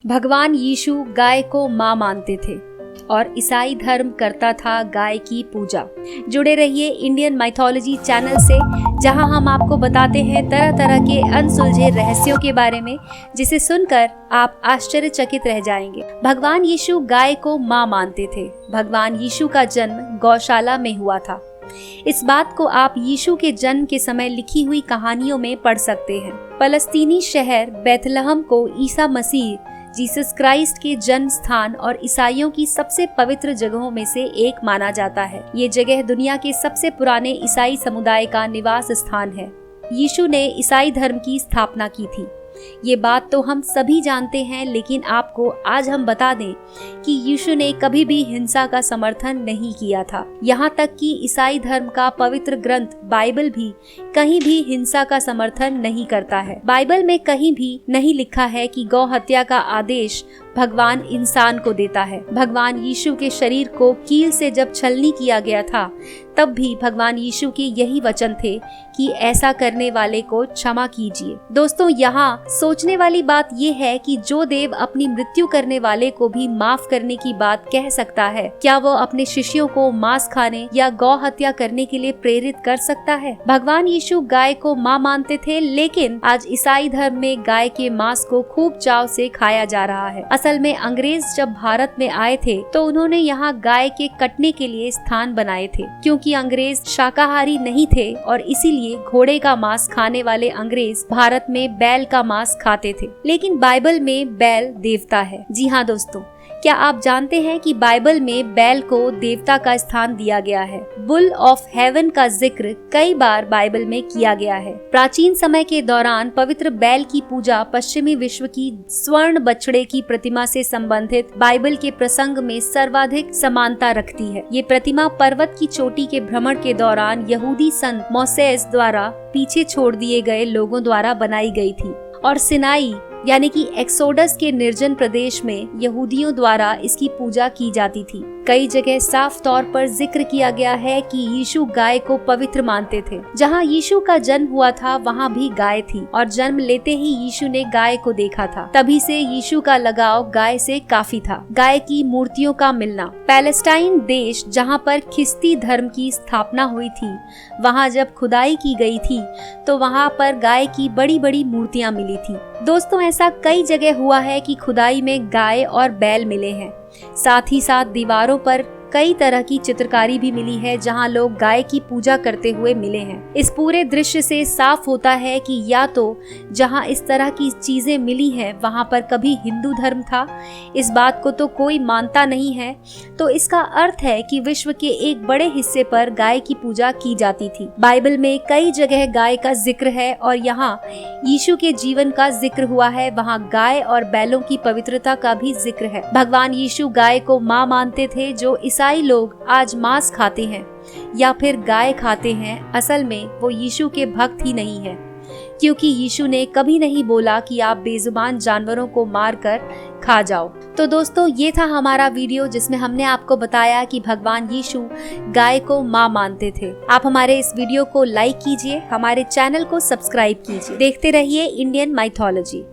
भगवान यीशु गाय को माँ मानते थे और ईसाई धर्म करता था गाय की पूजा। जुड़े रहिए इंडियन माइथोलॉजी चैनल से, जहां हम आपको बताते हैं तरह तरह के अनसुलझे रहस्यों के बारे में, जिसे सुनकर आप आश्चर्यचकित रह जाएंगे। भगवान यीशु गाय को माँ मानते थे। भगवान यीशु का जन्म गौशाला में हुआ था। इस बात को आप यीशु के जन्म के समय लिखी हुई कहानियों में पढ़ सकते हैं। फलस्तीनी शहर बैतलहम को ईसा मसीह जीसस क्राइस्ट के जन्म स्थान और ईसाइयों की सबसे पवित्र जगहों में से एक माना जाता है। ये जगह दुनिया के सबसे पुराने ईसाई समुदाय का निवास स्थान है। यीशु ने ईसाई धर्म की स्थापना की थी। ये बात तो हम सभी जानते हैं, लेकिन आपको आज हम बता दें कि यीशु ने कभी भी हिंसा का समर्थन नहीं किया था। यहाँ तक कि ईसाई धर्म का पवित्र ग्रंथ बाइबल भी कहीं भी हिंसा का समर्थन नहीं करता है। बाइबल में कहीं भी नहीं लिखा है कि गौ हत्या का आदेश भगवान इंसान को देता है। भगवान यीशु के शरीर को कील से जब छलनी किया गया था, तब भी भगवान यीशु के यही वचन थे कि ऐसा करने वाले को क्षमा कीजिए। दोस्तों, यहाँ सोचने वाली बात ये है कि जो देव अपनी मृत्यु करने वाले को भी माफ करने की बात कह सकता है, क्या वो अपने शिष्यों को मांस खाने या गौ हत्या करने के लिए प्रेरित कर सकता है? भगवान यीशु गाय को माँ मानते थे, लेकिन आज ईसाई धर्म में गाय के मांस को खूब चाव से खाया जा रहा है। असल में अंग्रेज जब भारत में आए थे तो उन्होंने यहाँ गाय के कटने के लिए स्थान बनाए थे, क्योंकि अंग्रेज शाकाहारी नहीं थे और इसीलिए घोड़े का मांस खाने वाले अंग्रेज भारत में बैल का मांस खाते थे। लेकिन बाइबल में बैल देवता है। जी हाँ दोस्तों, क्या आप जानते हैं कि बाइबल में बैल को देवता का स्थान दिया गया है? बुल ऑफ हेवन का जिक्र कई बार बाइबल में किया गया है। प्राचीन समय के दौरान पवित्र बैल की पूजा पश्चिमी विश्व की स्वर्ण बछड़े की प्रतिमा से संबंधित बाइबल के प्रसंग में सर्वाधिक समानता रखती है। ये प्रतिमा पर्वत की चोटी के भ्रमण के दौरान यहूदी संत मोसेस द्वारा पीछे छोड़ दिए गए लोगों द्वारा बनाई गई थी और सिनाई यानी कि एक्सोडस के निर्जन प्रदेश में यहूदियों द्वारा इसकी पूजा की जाती थी। कई जगह साफ तौर पर जिक्र किया गया है कि यीशु गाय को पवित्र मानते थे। जहाँ यीशु का जन्म हुआ था वहाँ भी गाय थी और जन्म लेते ही यीशु ने गाय को देखा था। तभी से यीशु का लगाव गाय से काफी था। गाय की मूर्तियों का मिलना। पैलेस्टाइन देश जहाँ पर ख्रिस्ती धर्म की स्थापना हुई थी, वहाँ जब खुदाई की गई थी तो वहाँ पर गाय की बड़ी बड़ी मूर्तियाँ मिली थी। दोस्तों, ऐसा कई जगह हुआ है कि खुदाई में गाय और बैल मिले हैं। साथ ही साथ दीवारों पर कई तरह की चित्रकारी भी मिली है, जहां लोग गाय की पूजा करते हुए मिले हैं। इस पूरे दृश्य से साफ होता है कि या तो जहां इस तरह की चीजें मिली हैं वहां पर कभी हिंदू धर्म था, इस बात को तो कोई मानता नहीं है, तो इसका अर्थ है कि विश्व के एक बड़े हिस्से पर गाय की पूजा की जाती थी। बाइबल में कई जगह गाय का जिक्र है और यहाँ यीशु के जीवन का जिक्र हुआ है, वहाँ गाय और बैलों की पवित्रता का भी जिक्र है। भगवान यीशु गाय को माँ मानते थे। जो ईसाई लोग आज मांस खाते हैं या फिर गाय खाते हैं, असल में वो यीशु के भक्त ही नहीं है, क्योंकि यीशु ने कभी नहीं बोला कि आप बेजुबान जानवरों को मारकर खा जाओ। तो दोस्तों, ये था हमारा वीडियो जिसमें हमने आपको बताया कि भगवान यीशु गाय को माँ मानते थे। आप हमारे इस वीडियो को लाइक कीजिए, हमारे चैनल को सब्सक्राइब कीजिए। देखते रहिए इंडियन माइथोलॉजी।